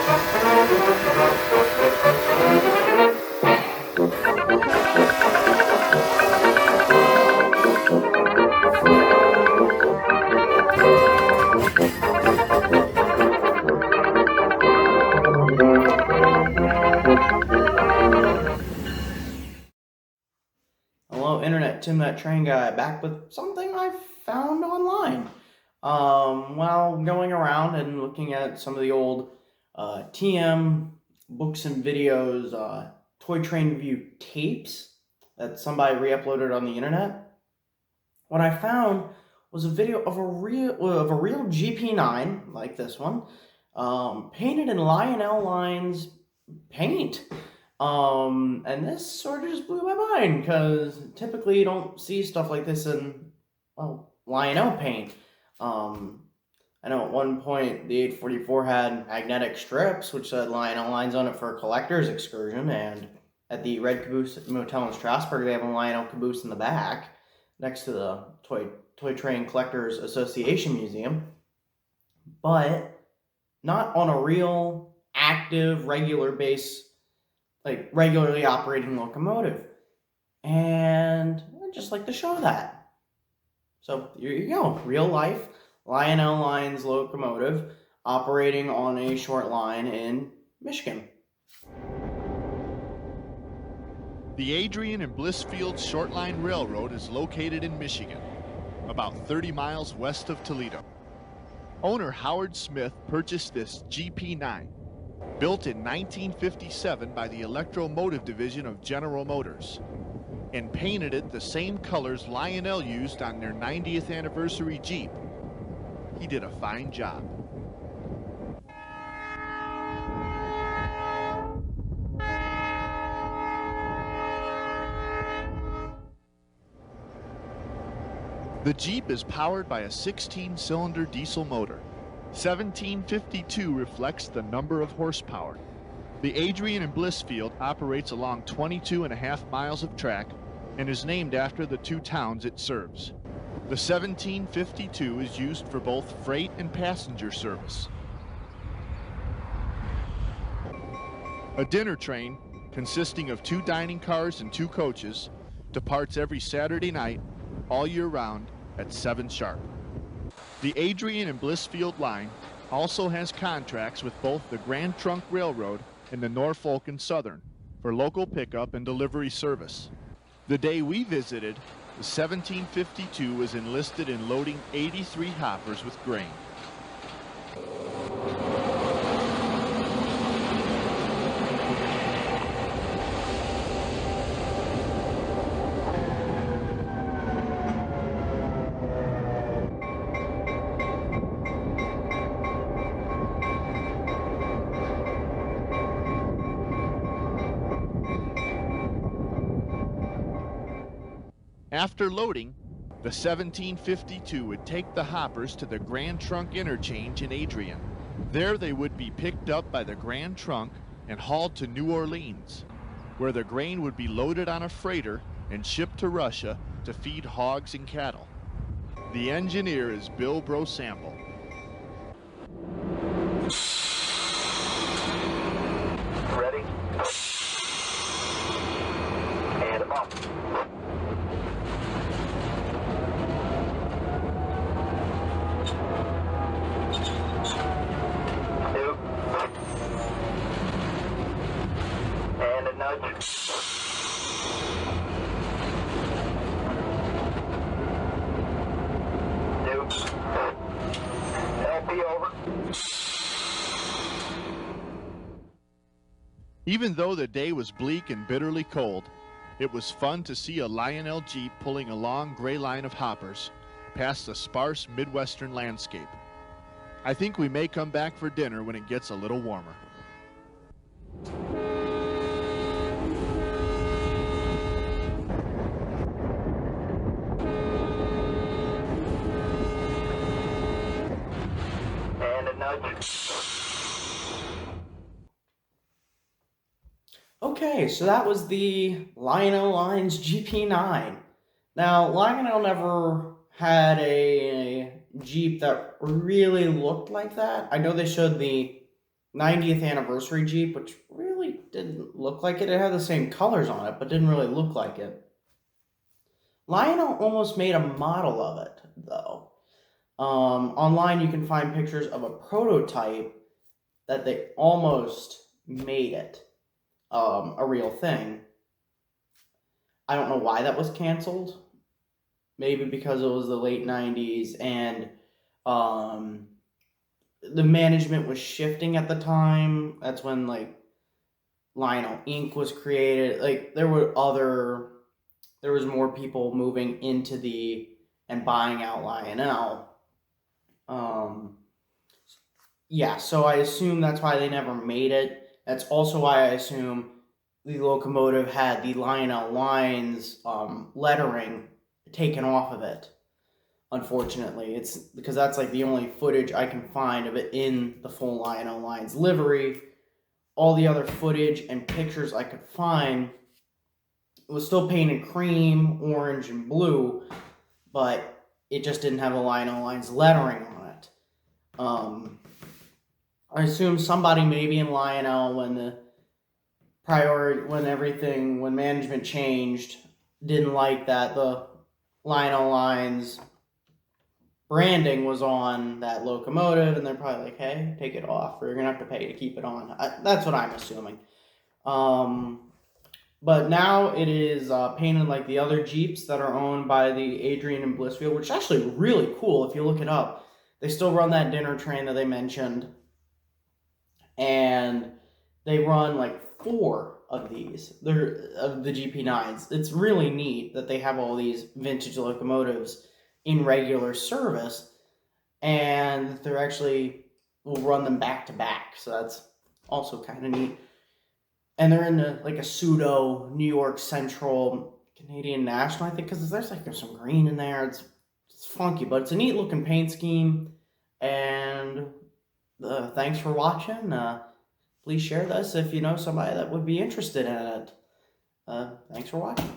Hello, Internet, Tim that train guy, back with something I found online. While going around and looking at some of the old TM books and videos, Toy Train Review tapes that somebody re-uploaded on the internet, what I found was a video of a real GP9 like this one, painted in Lionel lines paint. And this sort of just blew my mind because typically you don't see stuff like this in, well, Lionel paint. Um, I know at one point the 844 had magnetic strips which said Lionel lines on it for a collector's excursion, and at the Red Caboose Motel in Strasbourg they have a Lionel caboose in the back next to the Toy Train Collectors Association Museum, but not on a real active regular base, like regularly operating locomotive. And I'd just like to show that. So here you go, real life Lionel Lines locomotive operating on a short line in Michigan. The Adrian and Blissfield Short Line Railroad is located in Michigan, about 30 miles west of Toledo. Owner Howard Smith purchased this GP9, built in 1957 by the Electromotive Division of General Motors, and painted it the same colors Lionel used on their 90th anniversary Jeep. He did a fine job. The Jeep is powered by a 16-cylinder diesel motor. 1752 reflects the number of horsepower. The Adrian and Blissfield operates along 22.5 miles of track and is named after the two towns it serves. The 1752 is used for both freight and passenger service. A dinner train, consisting of 2 dining cars and 2 coaches, departs every Saturday night, all year round, at 7 sharp. The Adrian and Blissfield line also has contracts with both the Grand Trunk Railroad and the Norfolk and Southern for local pickup and delivery service. The day we visited, the 1752 was enlisted in loading 83 hoppers with grain. After loading, the 1752 would take the hoppers to the Grand Trunk interchange in Adrian. There they would be picked up by the Grand Trunk and hauled to New Orleans, where the grain would be loaded on a freighter and shipped to Russia to feed hogs and cattle. The engineer is Bill Brosample. Ready? And up. Two. And a nudge. Two. LP over. Even though the day was bleak and bitterly cold, it was fun to see a Lionel Jeep pulling a long gray line of hoppers past a sparse Midwestern landscape. I think we may come back for dinner when it gets a little warmer. And a nudge. Okay, so that was the Lionel Lines GP9. Now, Lionel never had a Jeep that really looked like that. I know they showed the 90th anniversary Jeep, which really didn't look like it. It had the same colors on it, but didn't really look like it. Lionel almost made a model of it, though. Online, you can find pictures of a prototype that they almost made it a real thing. I don't know why that was canceled. Maybe because it was the late 90s and the management was shifting at the time. That's when, like, Lionel Inc. was created. Like, there was more people moving into and buying out Lionel. Yeah, so I assume that's why they never made it. That's also why I assume the locomotive had the Lionel lines lettering taken off of it. Unfortunately, it's because that's like the only footage I can find of it in the full Lionel lines livery. All the other footage and pictures I could find was still painted cream, orange, and blue, but it just didn't have the Lionel lines lettering on it. I assume somebody maybe in Lionel when management changed, didn't like that the Lionel lines branding was on that locomotive, and they're probably like, hey, take it off, or you're gonna have to pay to keep it on. That's what I'm assuming. But now it is painted like the other Jeeps that are owned by the Adrian and Blissfield, which is actually really cool if you look it up. They still run that dinner train that they mentioned, and they run like 4 of these. They're of the GP9s. It's really neat that they have all these vintage locomotives in regular service, and they're actually will run them back to back. So that's also kind of neat. And they're in like a pseudo New York Central Canadian National, I think, because there's some green in there. It's funky, but it's a neat looking paint scheme. And thanks for watching. Please share this if you know somebody that would be interested in it. Thanks for watching.